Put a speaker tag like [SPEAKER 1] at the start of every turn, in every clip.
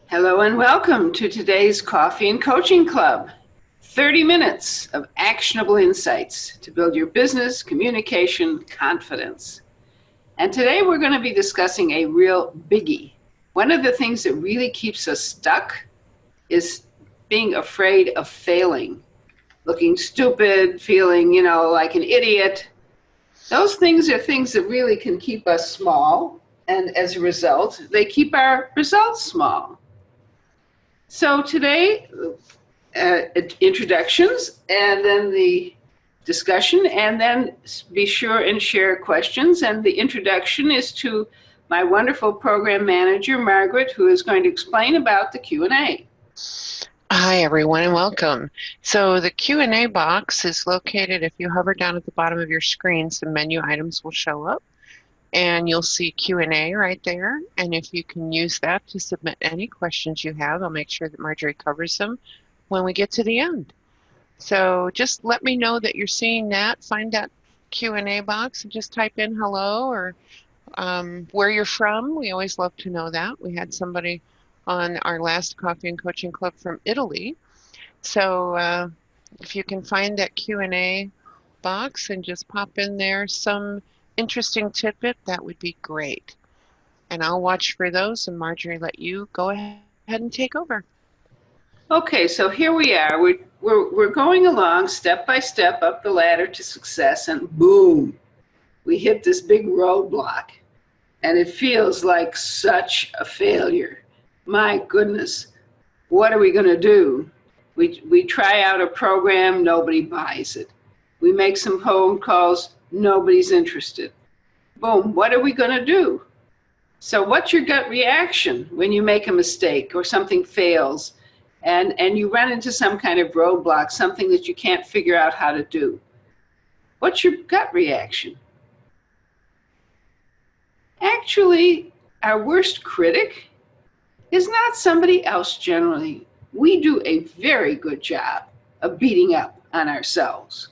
[SPEAKER 1] Hello and welcome to today's Coffee and Coaching Club. 30 minutes of actionable insights to build your business, communication, confidence. And today we're going to be discussing a real biggie. One of the things that really keeps us stuck is being afraid of failing, looking stupid, feeling, like an idiot. Those things are things that really can keep us small, and as a result, they keep our results small. So today, introductions, and then the discussion, and then be sure and share questions. And the introduction is to my wonderful program manager, Margaret, who is going to explain about the Q&A.
[SPEAKER 2] Hi, everyone, and welcome. So the Q&A box is located, if you hover down at the bottom of your screen, some menu items will show up, and you'll see Q&A right there. And if you can use that to submit any questions you have, I'll make sure that Marjorie covers them when we get to the end. So just let me know that you're seeing that. Find that Q&A box and just type in hello or where you're from. We always love to know that. We had somebody on our last Coffee and Coaching Club from Italy. So if you can find that Q&A box and just pop in there some interesting tidbit, that would be great. And I'll watch for those, and Marjorie, let you go ahead and take over.
[SPEAKER 1] Okay, so here we are. We're going along step by step up the ladder to success, and boom, we hit this big roadblock. And it feels like such a failure. My goodness, what are we going to do? We try out a program, nobody buys it. We make some phone calls, nobody's interested. Boom, what are we going to do? So what's your gut reaction when you make a mistake or something fails and you run into some kind of roadblock, something that you can't figure out how to do? What's your gut reaction? Actually, our worst critic is not somebody else generally. We do a very good job of beating up on ourselves.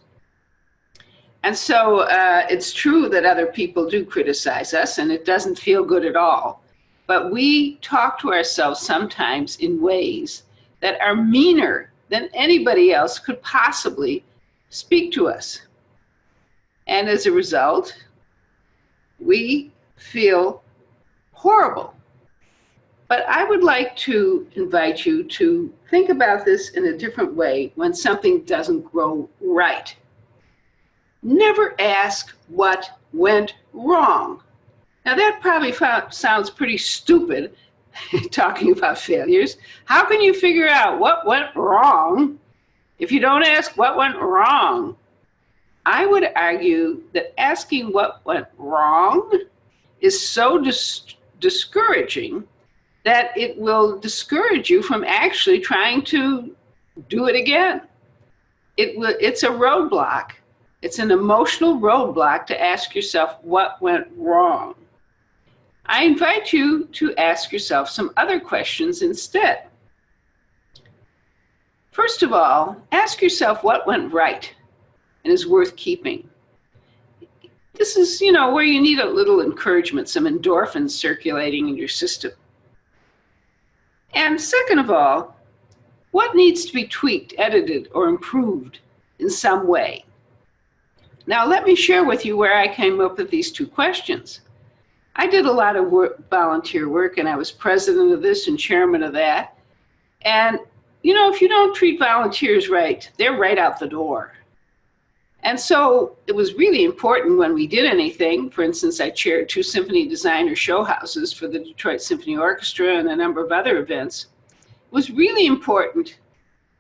[SPEAKER 1] And so it's true that other people do criticize us, and it doesn't feel good at all. But we talk to ourselves sometimes in ways that are meaner than anybody else could possibly speak to us. And as a result, we feel horrible. But I would like to invite you to think about this in a different way when something doesn't go right. Never ask what went wrong. Now that probably sounds pretty stupid, talking about failures. How can you figure out what went wrong if you don't ask what went wrong? I would argue that asking what went wrong is so discouraging that it will discourage you from actually trying to do it again. It's a roadblock. It's an emotional roadblock to ask yourself what went wrong. I invite you to ask yourself some other questions instead. First of all, ask yourself what went right and is worth keeping. This is, where you need a little encouragement, some endorphins circulating in your system. And second of all, what needs to be tweaked, edited, or improved in some way? Now, let me share with you where I came up with these two questions. I did a lot of volunteer work, and I was president of this and chairman of that. And, if you don't treat volunteers right, they're right out the door. And so it was really important when we did anything. For instance, I chaired 2 symphony designer show houses for the Detroit Symphony Orchestra and a number of other events. It was really important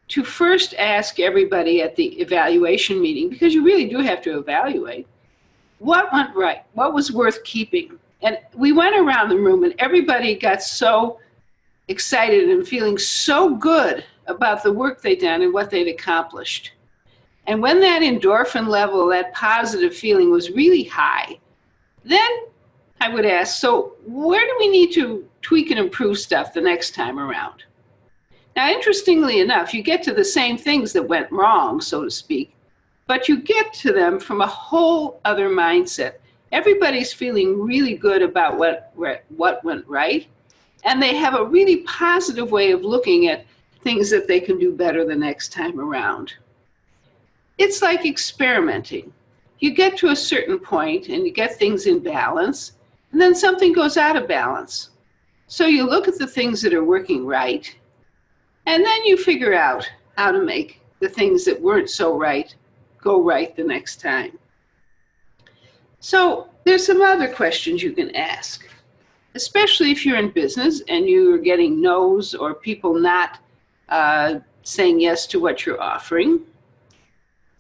[SPEAKER 1] to first ask everybody at the evaluation meeting, because you really do have to evaluate, what went right, what was worth keeping. And we went around the room and everybody got so excited and feeling so good about the work they'd done and what they'd accomplished. And when that endorphin level, that positive feeling was really high, then I would ask, so where do we need to tweak and improve stuff the next time around? Now, interestingly enough, you get to the same things that went wrong, so to speak, but you get to them from a whole other mindset. Everybody's feeling really good about what went right, And they have a really positive way of looking at things that they can do better the next time around. It's like experimenting. You get to a certain point and you get things in balance, and then something goes out of balance. So you look at the things that are working right, and then you figure out how to make the things that weren't so right go right the next time. So there's some other questions you can ask, especially if you're in business and you're getting no's or people not saying yes to what you're offering.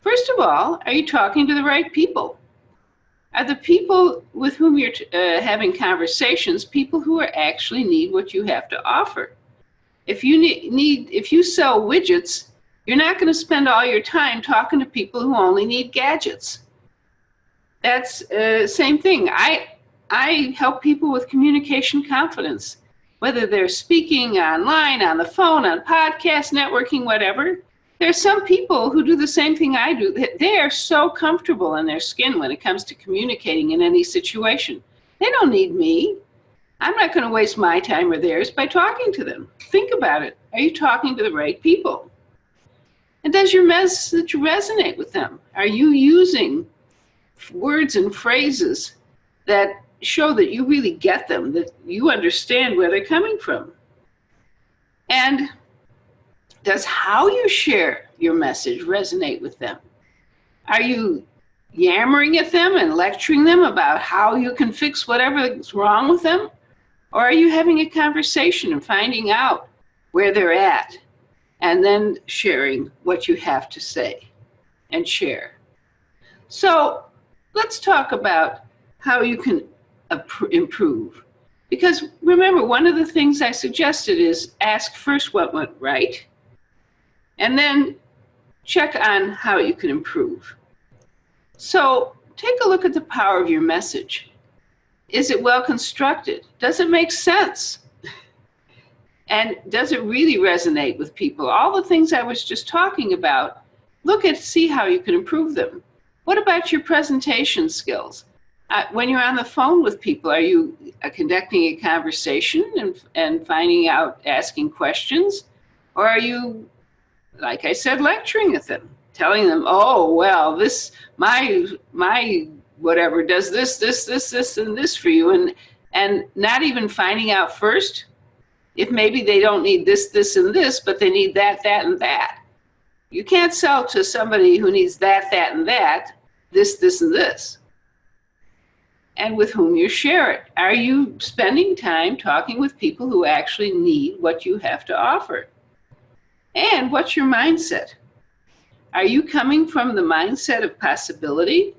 [SPEAKER 1] First of all, are you talking to the right people? Are the people with whom you're having conversations people who actually need what you have to offer? If you sell widgets, you're not going to spend all your time talking to people who only need gadgets. That's same thing. I help people with communication confidence, whether they're speaking online, on the phone, on podcasts, networking, whatever. There's some people who do the same thing I do. They are so comfortable in their skin when it comes to communicating in any situation. They don't need me. I'm not going to waste my time or theirs by talking to them. Think about it. Are you talking to the right people? And does your message resonate with them? Are you using words and phrases that show that you really get them, that you understand where they're coming from? And does how you share your message resonate with them? Are you yammering at them and lecturing them about how you can fix whatever's wrong with them? Or are you having a conversation and finding out where they're at and then sharing what you have to say and share? So let's talk about how you can improve. Because remember, one of the things I suggested is ask first what went right, and then check on how you can improve. So take a look at the power of your message. Is it well constructed? Does it make sense? And does it really resonate with people? All the things I was just talking about, see how you can improve them. What about your presentation skills? When you're on the phone with people, are you conducting a conversation and finding out, asking questions? Or are you, like I said, lecturing at them, telling them, oh, well, this, my whatever does this, and this for you, and not even finding out first if maybe they don't need this, and this, but they need that, and that. You can't sell to somebody who needs that, and that, this, and this. And with whom you share it. Are you spending time talking with people who actually need what you have to offer? And what's your mindset? Are you coming from the mindset of possibility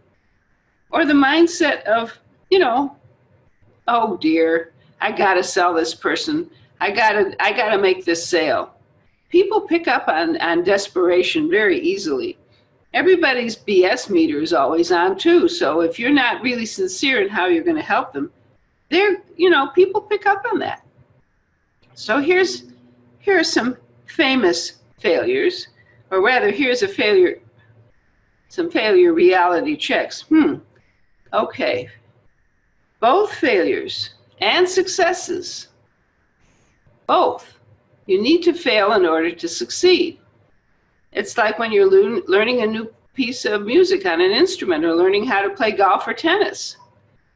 [SPEAKER 1] or the mindset of, oh dear, I gotta sell this person. I gotta make this sale. People pick up on desperation very easily. Everybody's BS meter is always on too. So if you're not really sincere in how you're going to help them, people pick up on that. So here are some famous failures, or rather, here's some failure reality checks. Okay. Both failures and successes, both. You need to fail in order to succeed. It's like when you're learning a new piece of music on an instrument or learning how to play golf or tennis.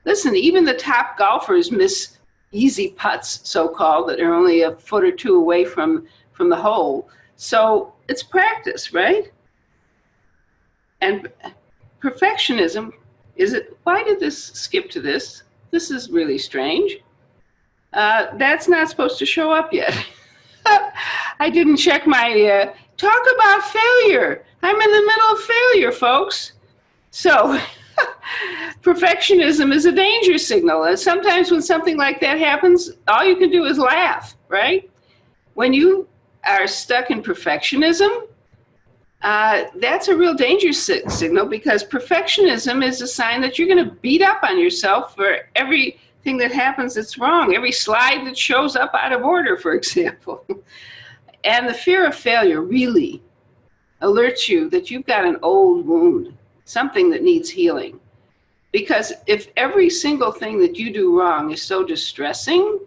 [SPEAKER 1] Listen, even the top golfers miss easy putts, so-called, that are only a foot or two away from the hole. So it's practice, right? And perfectionism, why did this skip to this? This is really strange. That's not supposed to show up yet. I didn't check my, talk about failure. I'm in the middle of failure, folks. So perfectionism is a danger signal. And sometimes when something like that happens, all you can do is laugh, right? When you are stuck in perfectionism, that's a real danger signal, because perfectionism is a sign that you're going to beat up on yourself for everything that happens that's wrong, every slide that shows up out of order, for example. And the fear of failure really alerts you that you've got an old wound, something that needs healing. Because if every single thing that you do wrong is so distressing,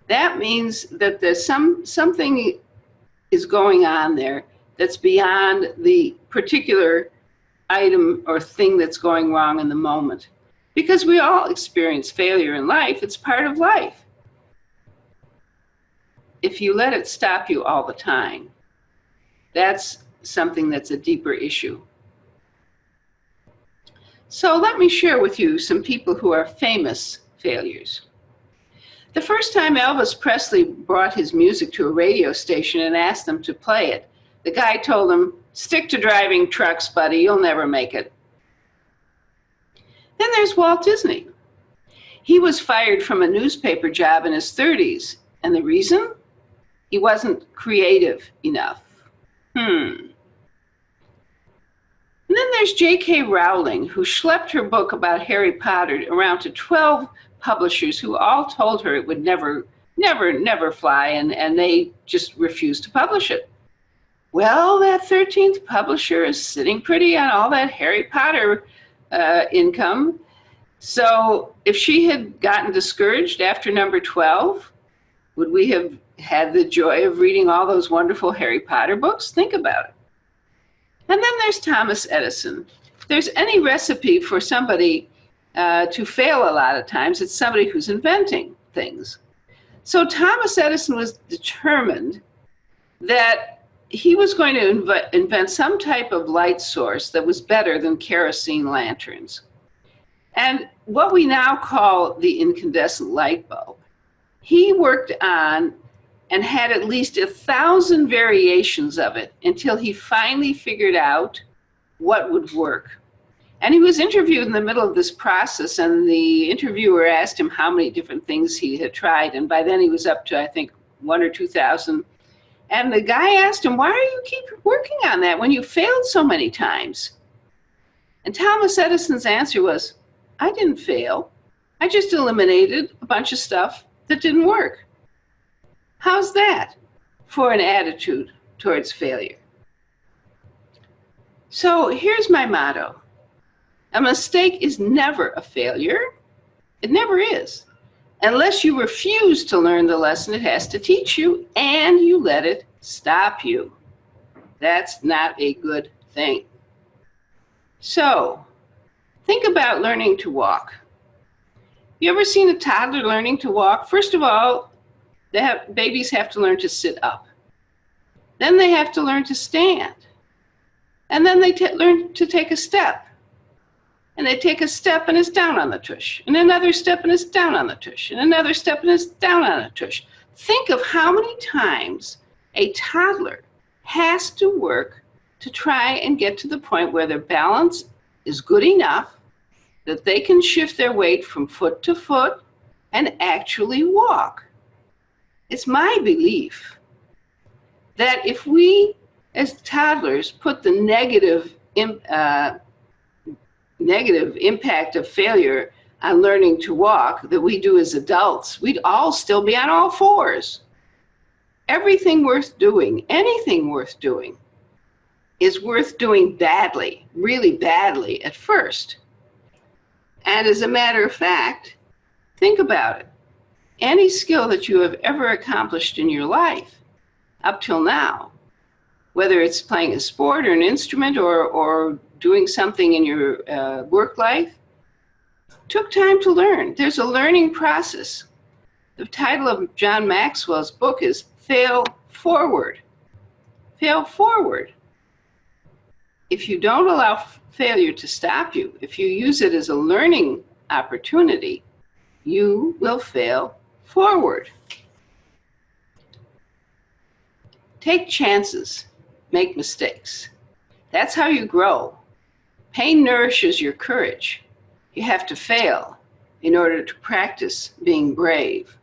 [SPEAKER 1] That means that there's something is going on there that's beyond the particular item or thing that's going wrong in the moment. Because we all experience failure in life, it's part of life. If you let it stop you all the time, that's something that's a deeper issue. So let me share with you some people who are famous failures. The first time Elvis Presley brought his music to a radio station and asked them to play it, the guy told him, "Stick to driving trucks, buddy, you'll never make it." Then there's Walt Disney. He was fired from a newspaper job in his 30s, and the reason? He wasn't creative enough. And then there's J.K. Rowling, who schlepped her book about Harry Potter around to 12 publishers who all told her it would never fly, and they just refused to publish it. Well, that 13th publisher is sitting pretty on all that Harry Potter income. So if she had gotten discouraged after number 12, would we have had the joy of reading all those wonderful Harry Potter books? Think about it. And then there's Thomas Edison. If there's any recipe for somebody to fail a lot of times, it's somebody who's inventing things. So Thomas Edison was determined that he was going to invent some type of light source that was better than kerosene lanterns. And what we now call the incandescent light bulb, he worked on and had at least 1,000 variations of it until he finally figured out what would work. And he was interviewed in the middle of this process, and the interviewer asked him how many different things he had tried, and by then he was up to, I think, 1,000 or 2,000. And the guy asked him, "Why do you keep working on that when you failed so many times?" And Thomas Edison's answer was, "I didn't fail. I just eliminated a bunch of stuff that didn't work." How's that for an attitude towards failure? So here's my motto. A mistake is never a failure. It never is. Unless you refuse to learn the lesson it has to teach you and you let it stop you. That's not a good thing. So think about learning to walk. You ever seen a toddler learning to walk? First of all, babies have to learn to sit up. Then they have to learn to stand. And then they learn to take a step. And they take a step and it's down on the tush. And another step and it's down on the tush. And another step and it's down on the tush. Think of how many times a toddler has to work to try and get to the point where their balance is good enough that they can shift their weight from foot to foot and actually walk. It's my belief that if we, as toddlers, put the negative impact of failure on learning to walk that we do as adults, we'd all still be on all fours. Everything worth doing, anything worth doing, is worth doing badly, really badly at first. And as a matter of fact, think about it. Any skill that you have ever accomplished in your life up till now, whether it's playing a sport or an instrument or doing something in your work life, took time to learn. There's a learning process. The title of John Maxwell's book is Fail Forward. Fail forward. If you don't allow failure to stop you, if you use it as a learning opportunity, you will fail forward. Take chances, make mistakes. That's how you grow. Pain nourishes your courage. You have to fail in order to practice being brave.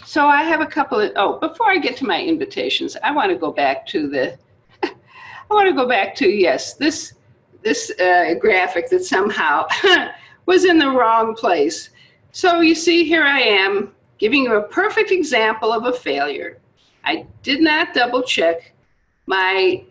[SPEAKER 1] So I have a couple of, before I get to my invitations, I want to go back to yes, this graphic that somehow was in the wrong place. So you see, here I am giving you a perfect example of a failure. I did not double check my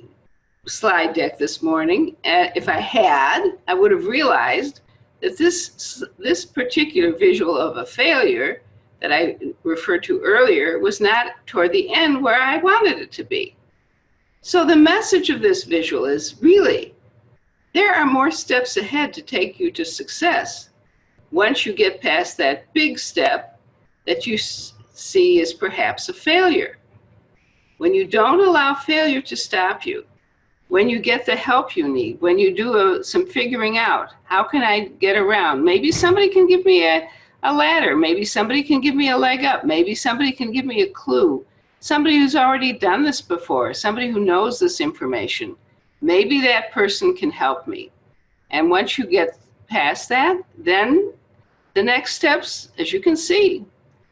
[SPEAKER 1] slide deck this morning. If I had, I would have realized that this particular visual of a failure that I referred to earlier was not toward the end where I wanted it to be. So the message of this visual is really, there are more steps ahead to take you to success once you get past that big step that you see as perhaps a failure. When you don't allow failure to stop you, when you get the help you need, when you do some figuring out, how can I get around? Maybe somebody can give me a ladder. Maybe somebody can give me a leg up. Maybe somebody can give me a clue. Somebody who's already done this before, somebody who knows this information. Maybe that person can help me. And once you get past that, then the next steps, as you can see,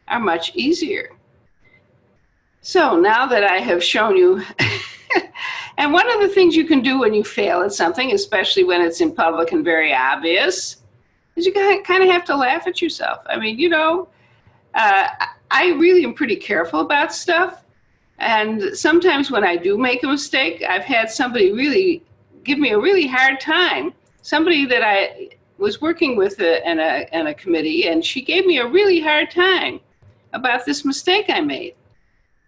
[SPEAKER 1] are much easier. So now that I have shown you, and one of the things you can do when you fail at something, especially when it's in public and very obvious, is you kind of have to laugh at yourself. I mean, you know, I really am pretty careful about stuff. And sometimes when I do make a mistake, I've had somebody really give me a really hard time. Somebody that I was working with in a committee, and she gave me a really hard time about this mistake I made.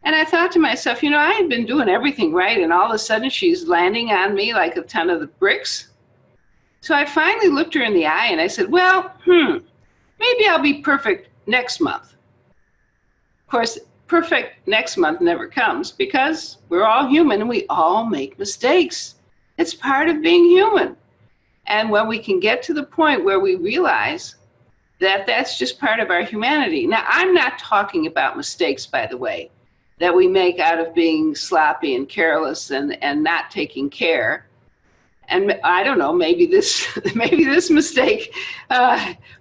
[SPEAKER 1] And I thought to myself, you know, I had been doing everything right, and all of a sudden she's landing on me like a ton of the bricks. So I finally looked her in the eye and I said, well, maybe I'll be perfect next month. Of course, perfect next month never comes because we're all human and we all make mistakes. It's part of being human. And when we can get to the point where we realize that that's just part of our humanity. Now, I'm not talking about mistakes, by the way, that we make out of being sloppy and careless and not taking care. And I don't know, maybe this mistake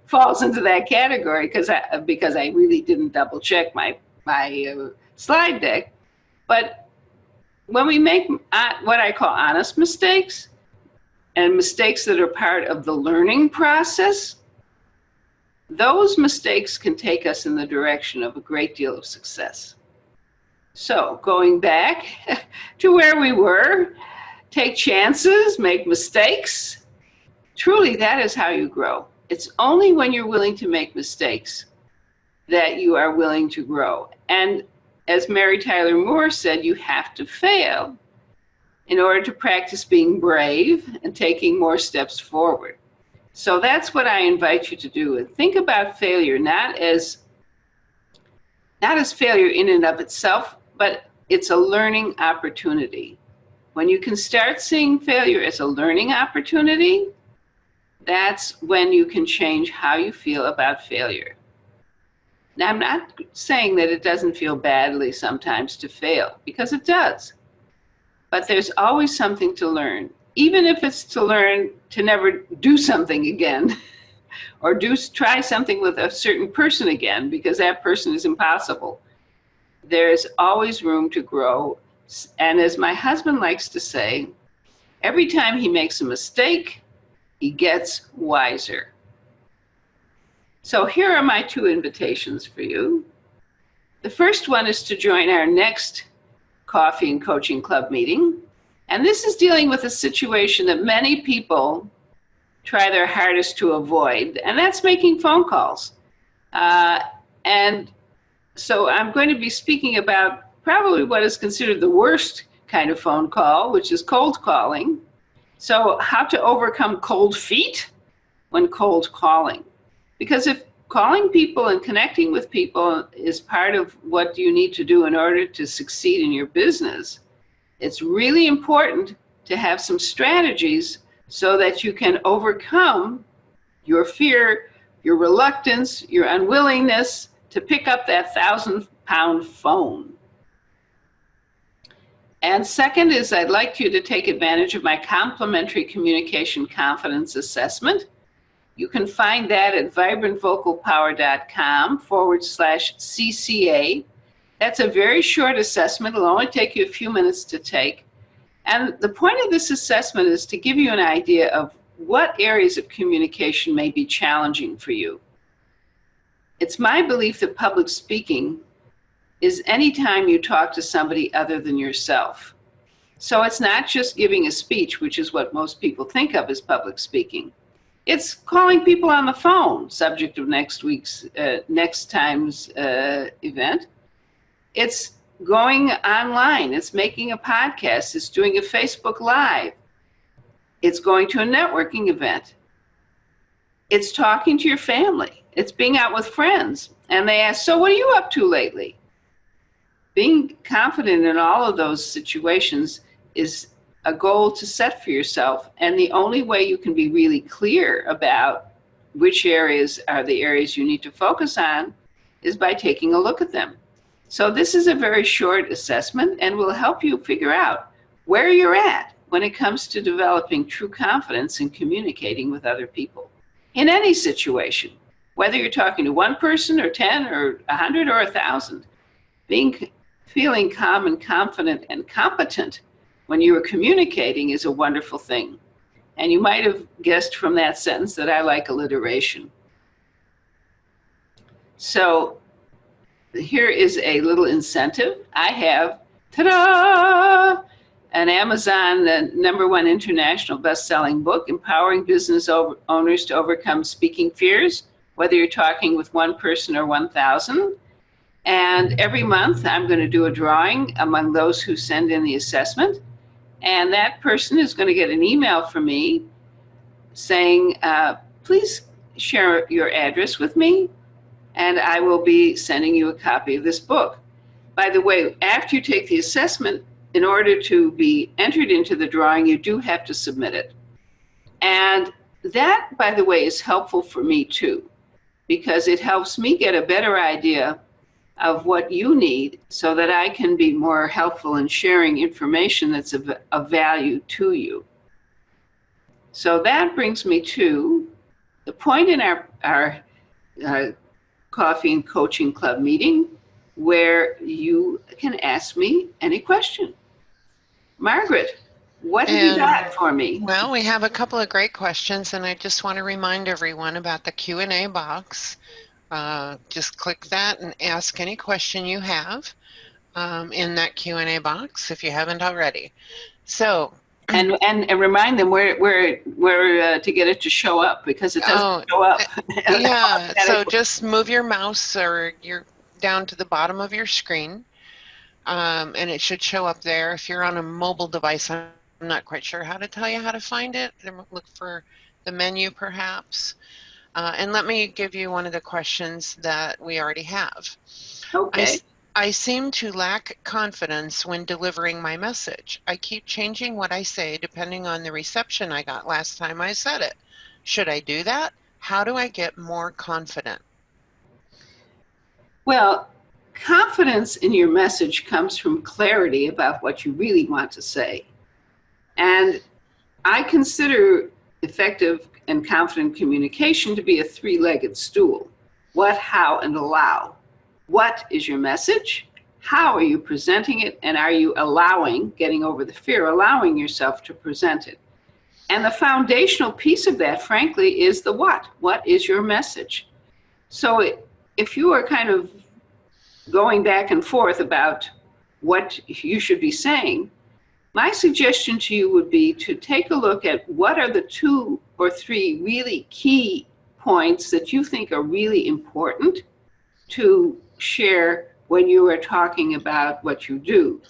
[SPEAKER 1] falls into that category because I really didn't double check my slide deck. But when we make what I call honest mistakes and mistakes that are part of the learning process, those mistakes can take us in the direction of a great deal of success. So going back to where we were, take chances, make mistakes. Truly, that is how you grow. It's only when you're willing to make mistakes that you are willing to grow. And as Mary Tyler Moore said, you have to fail in order to practice being brave and taking more steps forward. So that's what I invite you to do. And think about failure not as failure in and of itself, but it's a learning opportunity. When you can start seeing failure as a learning opportunity, that's when you can change how you feel about failure. Now, I'm not saying that it doesn't feel badly sometimes to fail, because it does. But there's always something to learn, even if it's to learn to never do something again or try something with a certain person again, because that person is impossible. There's always room to grow. And as my husband likes to say, every time he makes a mistake, he gets wiser. So here are my two invitations for you. The first one is to join our next Coffee and Coaching Club meeting. And this is dealing with a situation that many people try their hardest to avoid, and that's making phone calls. And so I'm going to be speaking about probably what is considered the worst kind of phone call, which is cold calling. So how to overcome cold feet when cold calling. Because if calling people and connecting with people is part of what you need to do in order to succeed in your business, it's really important to have some strategies so that you can overcome your fear, your reluctance, your unwillingness to pick up that 1,000-pound phone. And second is I'd like you to take advantage of my complimentary communication confidence assessment. You can find that at vibrantvocalpower.com/CCA. That's a very short assessment. It'll only take you a few minutes to take. And the point of this assessment is to give you an idea of what areas of communication may be challenging for you. It's my belief that public speaking is any time you talk to somebody other than yourself. So it's not just giving a speech, which is what most people think of as public speaking. It's calling people on the phone, subject of next time's event. It's going online. It's making a podcast. It's doing a Facebook Live. It's going to a networking event. It's talking to your family. It's being out with friends. And they ask, so what are you up to lately? Being confident in all of those situations is a goal to set for yourself. And the only way you can be really clear about which areas are the areas you need to focus on is by taking a look at them. So this is a very short assessment and will help you figure out where you're at when it comes to developing true confidence in communicating with other people in any situation, whether you're talking to one person or 10 or 100 or 1,000. Feeling calm and confident and competent when you are communicating is a wonderful thing. And you might have guessed from that sentence that I like alliteration. So here is a little incentive. I have, ta-da, an Amazon #1 international best-selling book, Empowering Business Owners to Overcome Speaking Fears, whether you're talking with one person or 1,000. And every month I'm going to do a drawing among those who send in the assessment. And that person is going to get an email from me saying, please share your address with me, and I will be sending you a copy of this book. By the way, after you take the assessment, in order to be entered into the drawing, you do have to submit it. And that, by the way, is helpful for me too, because it helps me get a better idea of what you need so that I can be more helpful in sharing information that's of value to you. So that brings me to the point in our Coffee and Coaching Club meeting where you can ask me any question. Margaret, what have you got for me?
[SPEAKER 2] Well, we have a couple of great questions, and I just want to remind everyone about the Q&A box. Just click that and ask any question you have in that Q&A box if you haven't already. So,
[SPEAKER 1] and remind them where to get it to show up, because it doesn't show up.
[SPEAKER 2] Yeah, so just move your mouse or you're down to the bottom of your screen, and it should show up there. If you're on a mobile device, I'm not quite sure how to tell you how to find it. Look for the menu perhaps. And let me give you one of the questions that we already have.
[SPEAKER 1] Okay.
[SPEAKER 2] I seem to lack confidence when delivering my message. I keep changing what I say depending on the reception I got last time I said it. Should I do that? How do I get more confident?
[SPEAKER 1] Well, confidence in your message comes from clarity about what you really want to say. And I consider effective and confident communication to be a three-legged stool. What, how, and allow. What is your message? How are you presenting it? And are you getting over the fear, allowing yourself to present it? And the foundational piece of that, frankly, is the what. What is your message? So if you are kind of going back and forth about what you should be saying, my suggestion to you would be to take a look at what are the 2 or 3 really key points that you think are really important to share when you are talking about what you do.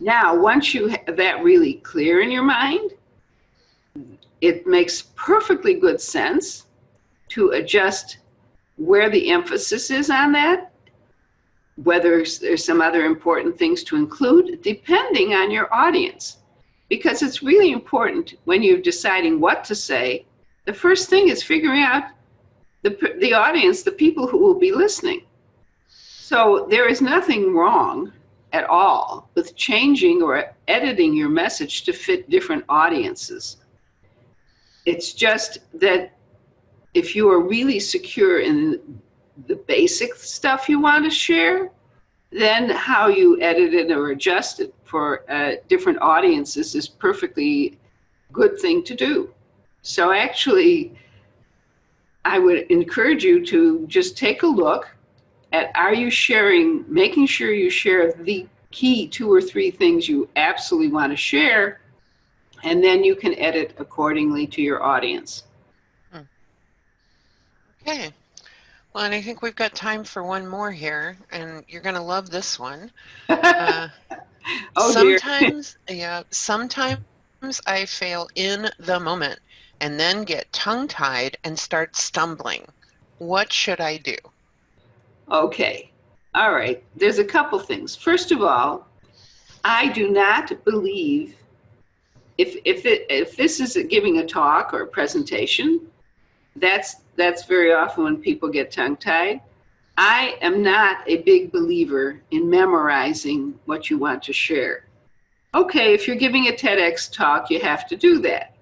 [SPEAKER 1] Now, once you have that really clear in your mind, it makes perfectly good sense to adjust where the emphasis is on that, whether there's some other important things to include, depending on your audience. Because it's really important when you're deciding what to say, the first thing is figuring out the audience, the people who will be listening. So there is nothing wrong at all with changing or editing your message to fit different audiences. It's just that if you are really secure in the basic stuff you want to share, then how you edit it or adjust it for different audiences is perfectly good thing to do. So actually, I would encourage you to just take a look at, are you sharing, making sure you share the key 2 or 3 things you absolutely want to share, and then you can edit accordingly to your audience.
[SPEAKER 2] Okay. Well, and I think we've got time for one more here, and you're going to love this one.
[SPEAKER 1] Oh dear.
[SPEAKER 2] Sometimes I fail in the moment and then get tongue-tied and start stumbling. What should I do?
[SPEAKER 1] Okay. All right. There's a couple things. First of all, I do not believe if this is giving a talk or a presentation, that's very often when people get tongue-tied. I am not a big believer in memorizing what you want to share. Okay, if you're giving a TEDx talk, you have to do that,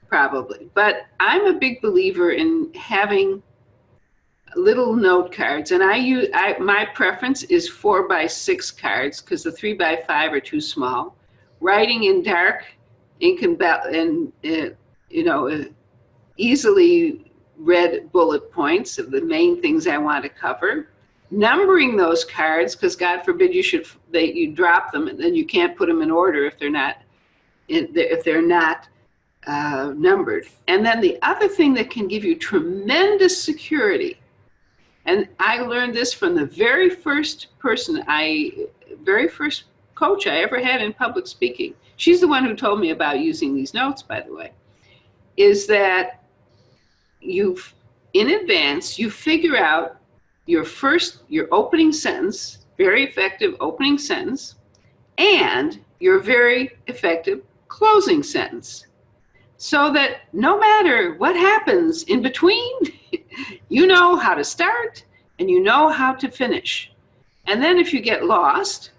[SPEAKER 1] probably. But I'm a big believer in having little note cards, and my preference is 4x6 cards because the 3x5 are too small. Writing in dark ink and easily read bullet points of the main things I want to cover. Numbering those cards because God forbid you drop them and then you can't put them in order if they're not numbered. And then the other thing that can give you tremendous security, and I learned this from the very first coach I ever had in public speaking. She's the one who told me about using these notes, by the way, is that in advance, you figure out your opening sentence, very effective opening sentence, and your very effective closing sentence. So that no matter what happens in between, you know how to start and you know how to finish. And then if you get lost,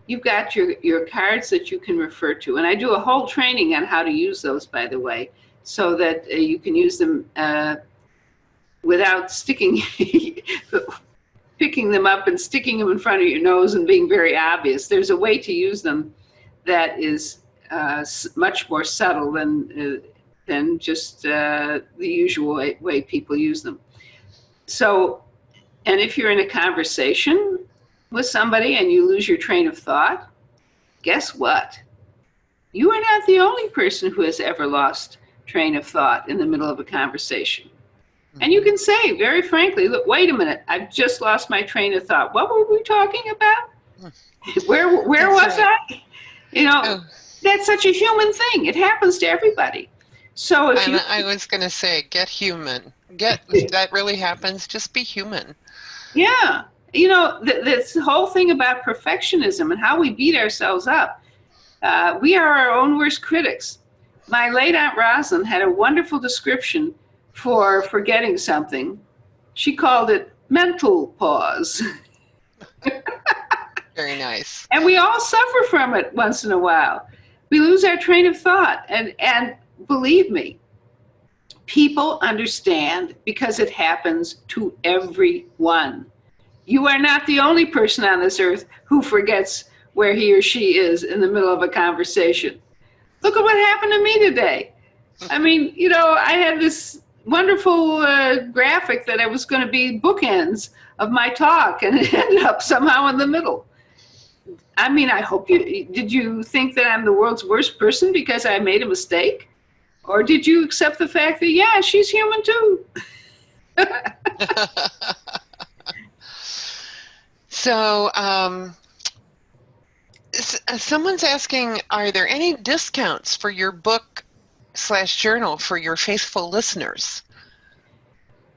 [SPEAKER 1] you've got your cards that you can refer to. And I do a whole training on how to use those, by the way, so that you can use them without picking them up and sticking them in front of your nose and being very obvious. There's a way to use them that is much more subtle than just the usual way people use them. So, and if you're in a conversation with somebody and you lose your train of thought, guess what? You are not the only person who has ever lost train of thought in the middle of a conversation. And you can say very frankly, look, wait a minute, I've just lost my train of thought. What were we talking about? Where was I? That's such a human thing. It happens to everybody. So
[SPEAKER 2] I was going to say, get human. That really happens. Just be human.
[SPEAKER 1] Yeah. This whole thing about perfectionism and how we beat ourselves up. We are our own worst critics. My late Aunt Rosalind had a wonderful description for forgetting something. She called it mental pause.
[SPEAKER 2] Very nice.
[SPEAKER 1] And we all suffer from it once in a while. We lose our train of thought. And believe me, people understand because it happens to everyone. You are not the only person on this earth who forgets where he or she is in the middle of a conversation. Look at what happened to me today. I mean, I had this wonderful graphic that I was going to be bookends of my talk, and it ended up somehow in the middle. I mean, did you think that I'm the world's worst person because I made a mistake? Or did you accept the fact that, yeah, she's human too?
[SPEAKER 2] So, someone's asking, are there any discounts for your book/journal for your faithful listeners?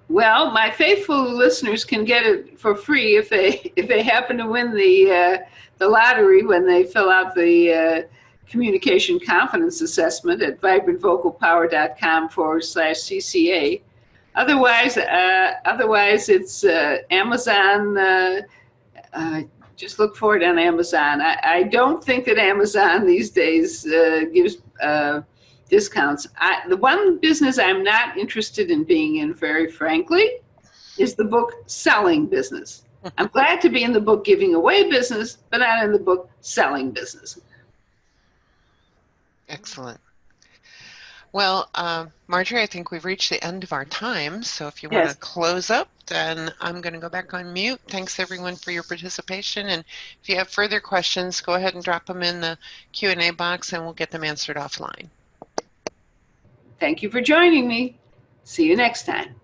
[SPEAKER 1] Well, my faithful listeners can get it for free if they happen to win the lottery when they fill out the communication confidence assessment at vibrantvocalpower.com/CCA. Otherwise, it's Amazon. Just look for it on Amazon. I don't think that Amazon these days gives discounts. The one business I'm not interested in being in, very frankly, is the book selling business. I'm glad to be in the book giving away business, but not in the book selling business.
[SPEAKER 2] Excellent. Well, Marjorie, I think we've reached the end of our time. So if you want to close up, then I'm going to go back on mute. Thanks, everyone, for your participation. And if you have further questions, go ahead and drop them in the Q&A box, and we'll get them answered offline.
[SPEAKER 1] Thank you for joining me. See you next time.